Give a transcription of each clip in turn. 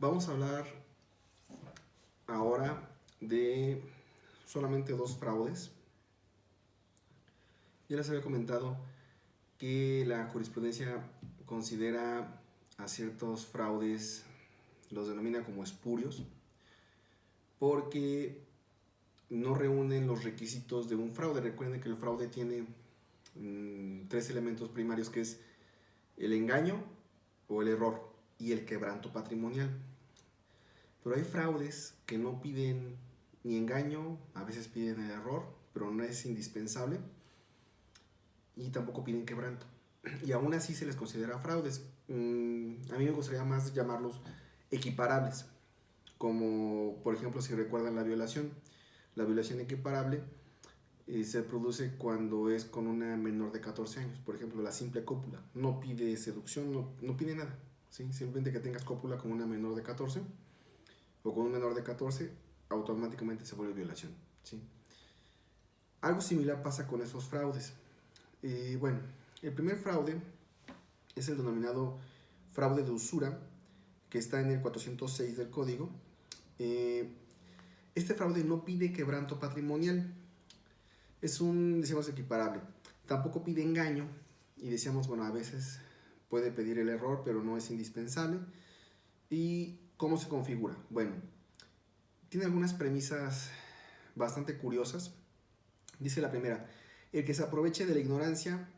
Vamos a hablar ahora de solamente dos fraudes. Ya les había comentado que la jurisprudencia considera a ciertos fraudes, los denomina como espurios, porque no reúnen los requisitos de un fraude. Recuerden que el fraude tiene tres elementos primarios, que es el engaño o el error y el quebranto patrimonial. Pero hay fraudes que no piden ni engaño, a veces piden el error, pero no es indispensable, y tampoco piden quebranto. Y aún así se les considera fraudes. A mí me gustaría más llamarlos equiparables, como por ejemplo si recuerdan la violación. La violación equiparable se produce cuando es con una menor de 14 años. Por ejemplo, la simple cópula. No pide seducción, no pide nada. ¿Sí? Simplemente que tengas cópula con una menor de 14 o con un menor de 14, automáticamente se vuelve violación. ¿Sí? Algo similar pasa con esos fraudes. Bueno, el primer fraude es el denominado fraude de usura, que está en el 406 del código. Este fraude no pide quebranto patrimonial, es un, decíamos, equiparable. Tampoco pide engaño, y decíamos, bueno, a veces puede pedir el error, pero no es indispensable. ¿Y cómo se configura? Bueno, tiene algunas premisas bastante curiosas. Dice la primera: el que se aproveche de la ignorancia,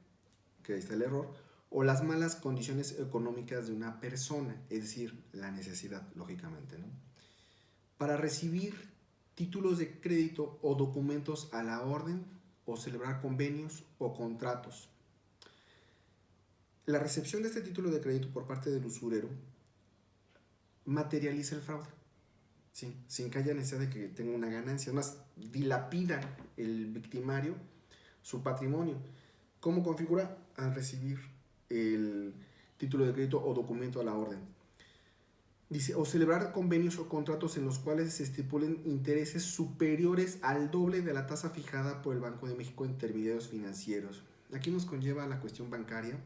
que ahí está el error, o las malas condiciones económicas de una persona, es decir, la necesidad, lógicamente, ¿no? Para recibir títulos de crédito o documentos a la orden, o celebrar convenios o contratos. La recepción de este título de crédito por parte del usurero materializa el fraude, ¿sí? Sin que haya necesidad de que tenga una ganancia. Además, dilapida el victimario su patrimonio. ¿Cómo configura? Al recibir el título de crédito o documento a la orden. Dice, o celebrar convenios o contratos en los cuales se estipulen intereses superiores al doble de la tasa fijada por el Banco de México en intermediarios financieros. Aquí nos conlleva la cuestión bancaria.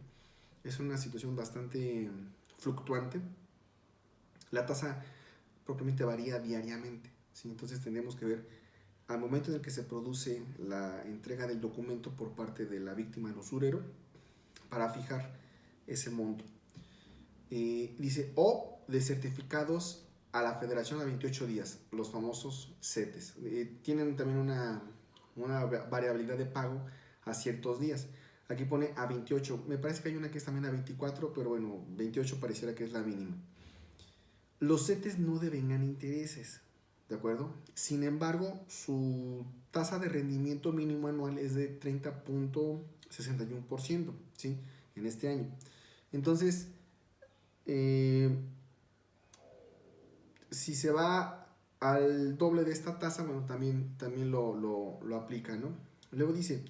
Es una situación bastante fluctuante. La tasa propiamente varía diariamente, ¿sí? Entonces tendríamos que ver al momento en el que se produce la entrega del documento por parte de la víctima al usurero para fijar ese monto. Dice, o de certificados a la federación a 28 días, los famosos CETES. Tienen también una variabilidad de pago a ciertos días. Aquí pone a 28, me parece que hay una que es también a 24, pero bueno, 28 pareciera que es la mínima. Los CETES no devengan intereses, ¿de acuerdo? Sin embargo, su tasa de rendimiento mínimo anual es de 30.61%, ¿sí? En este año. Entonces, si se va al doble de esta tasa, bueno, también lo aplica, ¿no? Luego dice,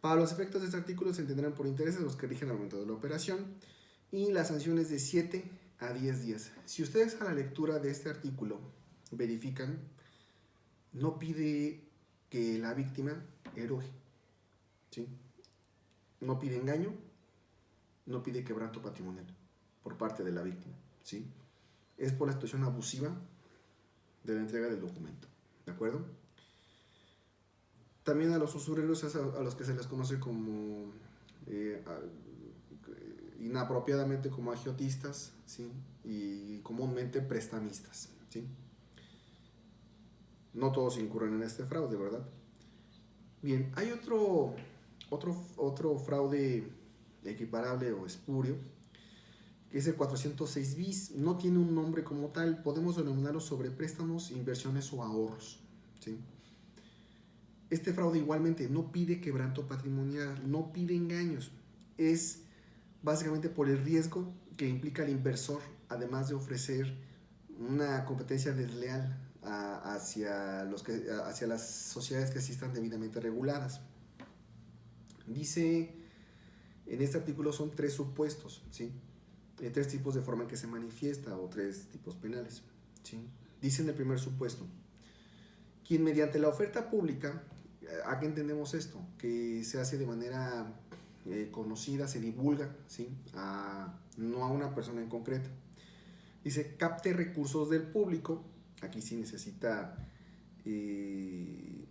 para los efectos de este artículo se entenderán por intereses los que rigen al momento de la operación, y las sanciones de 7 a 10 días. Si ustedes a la lectura de este artículo verifican, no pide que la víctima eroge, ¿sí? No pide engaño, no pide quebranto patrimonial por parte de la víctima, ¿sí? Es por la situación abusiva de la entrega del documento, ¿de acuerdo? También a los usureros es a los que se les conoce como inapropiadamente como agiotistas, ¿sí? Y comúnmente prestamistas, ¿sí? No todos incurren en este fraude, ¿verdad? Bien, hay otro fraude equiparable o espurio, que es el 406 bis. No tiene un nombre como tal, podemos denominarlo sobréprestamos, inversiones o ahorros, ¿sí? Este fraude igualmente no pide quebranto patrimonial, no pide engaños. Es básicamente por el riesgo que implica el inversor, además de ofrecer una competencia desleal hacia las sociedades que sí están debidamente reguladas. Dice, en este artículo son tres supuestos, ¿sí? Tres tipos de forma en que se manifiesta, o tres tipos penales, ¿sí? Dice en el primer supuesto, quien mediante la oferta pública, ¿a qué entendemos esto? Que se hace de manera conocida, se divulga, ¿sí? No a una persona en concreto. Dice, capte recursos del público. Aquí sí necesita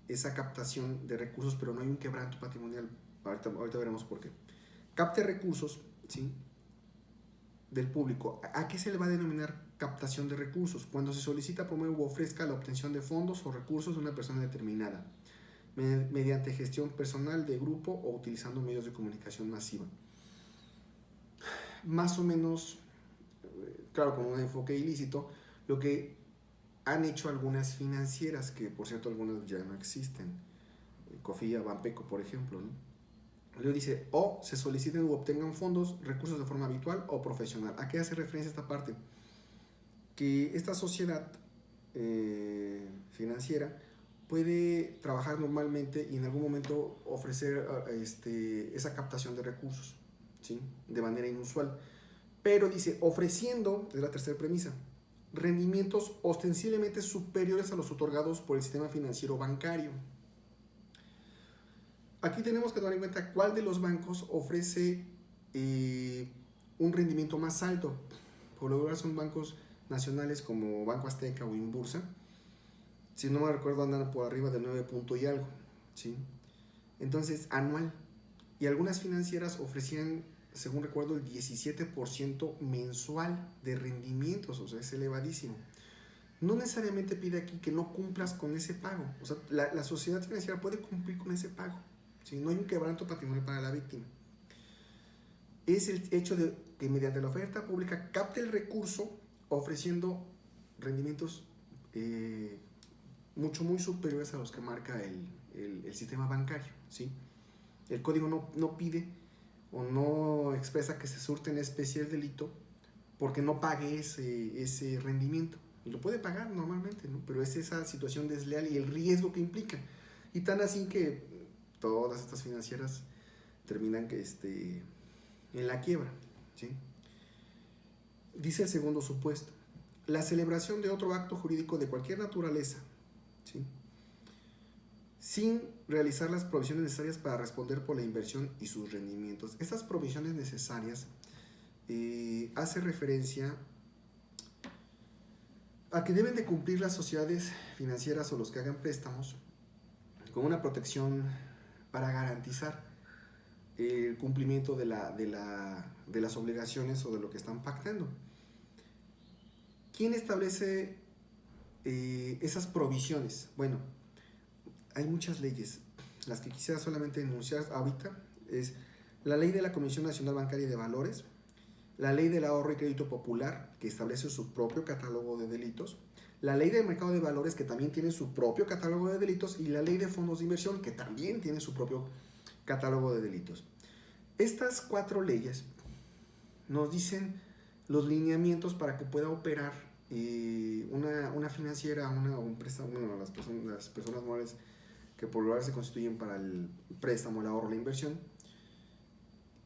esa captación de recursos, pero no hay un quebranto patrimonial. Ahorita veremos por qué. Capte recursos, ¿sí?, del público. ¿A qué se le va a denominar captación de recursos? Cuando se solicita, promueve o ofrezca la obtención de fondos o recursos de una persona determinada, mediante gestión personal, de grupo o utilizando medios de comunicación masiva. Más o menos, claro, con un enfoque ilícito, lo que han hecho algunas financieras, que por cierto algunas ya no existen, Cofía, Banpeco, por ejemplo, ¿no? Luego dice, o se soliciten u obtengan fondos, recursos de forma habitual o profesional. ¿A qué hace referencia esta parte? Que esta sociedad financiera puede trabajar normalmente y en algún momento ofrecer esa captación de recursos, ¿sí?, de manera inusual. Pero dice, ofreciendo, es la tercera premisa, rendimientos ostensiblemente superiores a los otorgados por el sistema financiero bancario. Aquí tenemos que tomar en cuenta cuál de los bancos ofrece un rendimiento más alto. Por lo general son bancos nacionales como Banco Azteca o Inbursa. Si no me recuerdo, andan por arriba de 9 punto y algo, ¿sí? Entonces, anual. Y algunas financieras ofrecían, según recuerdo, el 17% mensual de rendimientos, o sea, es elevadísimo. No necesariamente pide aquí que no cumplas con ese pago. O sea, la sociedad financiera puede cumplir con ese pago. ¿Sí? No hay un quebranto patrimonial para la víctima. Es el hecho de que mediante la oferta pública capte el recurso ofreciendo rendimientos muy superiores a los que marca el sistema bancario, ¿sí? El código no pide o no expresa que se surte en especie el delito porque no pague ese rendimiento. Y lo puede pagar normalmente, ¿no? Pero es esa situación desleal y el riesgo que implica. Y tan así que todas estas financieras terminan en la quiebra, ¿sí? Dice el segundo supuesto, la celebración de otro acto jurídico de cualquier naturaleza, ¿sí?, sin realizar las provisiones necesarias para responder por la inversión y sus rendimientos. Estas provisiones necesarias hace referencia a que deben de cumplir las sociedades financieras o los que hagan préstamos con una protección para garantizar el cumplimiento de las obligaciones o de lo que están pactando. ¿Quién establece esas provisiones? Bueno, hay muchas leyes. Las que quisiera solamente enunciar ahorita es la ley de la Comisión Nacional Bancaria y de Valores, la ley del ahorro y crédito popular, que establece su propio catálogo de delitos, la ley del mercado de valores, que también tiene su propio catálogo de delitos, y la ley de fondos de inversión, que también tiene su propio catálogo de delitos. Estas 4 leyes nos dicen los lineamientos para que pueda operar una financiera, un préstamo, bueno, las personas morales que por lo general se constituyen para el préstamo, el ahorro, la inversión,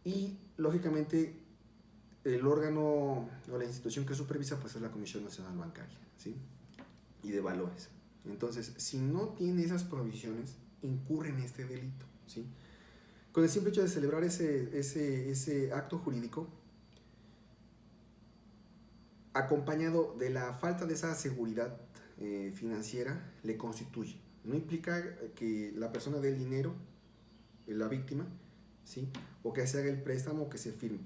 y lógicamente el órgano o la institución que supervisa pues es la Comisión Nacional Bancaria, ¿sí?, y de Valores. Entonces, si no tiene esas provisiones, incurre en este delito, ¿sí? Con el simple hecho de celebrar ese acto jurídico, acompañado de la falta de esa seguridad financiera, le constituye. No implica que la persona dé el dinero, la víctima, ¿sí?, o que se haga el préstamo o que se firme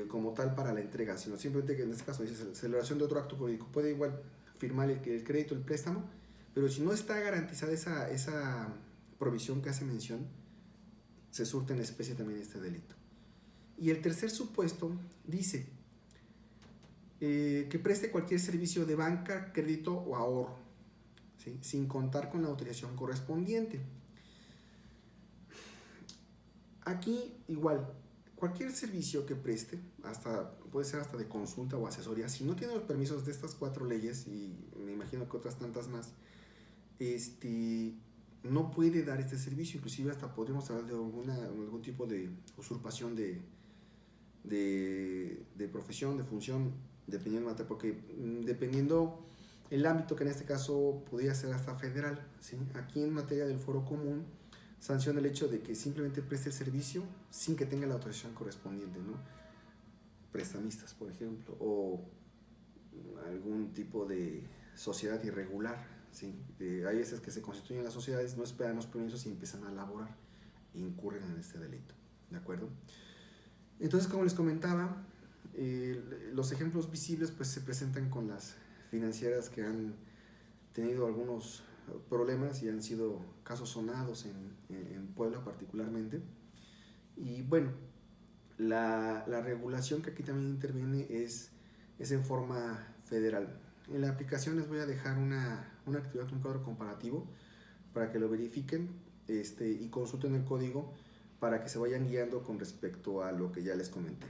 como tal para la entrega, sino simplemente que en este caso dice celebración de otro acto jurídico. Puede igual firmar el crédito, el préstamo, pero si no está garantizada esa provisión que hace mención, se surte en especie también este delito. Y el tercer supuesto dice que preste cualquier servicio de banca, crédito o ahorro, ¿sí?, sin contar con la autorización correspondiente. Aquí igual, cualquier servicio que preste, puede ser hasta de consulta o asesoría, si no tiene los permisos de estas 4 leyes, y me imagino que otras tantas más, no puede dar este servicio. Inclusive hasta podríamos hablar de algún tipo de usurpación de profesión, de función, dependiendo, porque dependiendo el ámbito, que en este caso podría ser hasta federal, ¿sí? Aquí en materia del foro común sanciona el hecho de que simplemente preste el servicio sin que tenga la autorización correspondiente, ¿no? Prestamistas, por ejemplo, o tipo de sociedad irregular, ¿sí? Hay veces que se constituyen las sociedades, no esperan los permisos y empiezan a laborar e incurren en este delito, ¿de acuerdo? Entonces, como les comentaba, los ejemplos visibles pues se presentan con las financieras que han tenido algunos problemas y han sido casos sonados en Puebla particularmente. Y bueno, la regulación que aquí también interviene es en forma federal. En la aplicación les voy a dejar una actividad, un cuadro comparativo para que lo verifiquen y consulten el código para que se vayan guiando con respecto a lo que ya les comenté.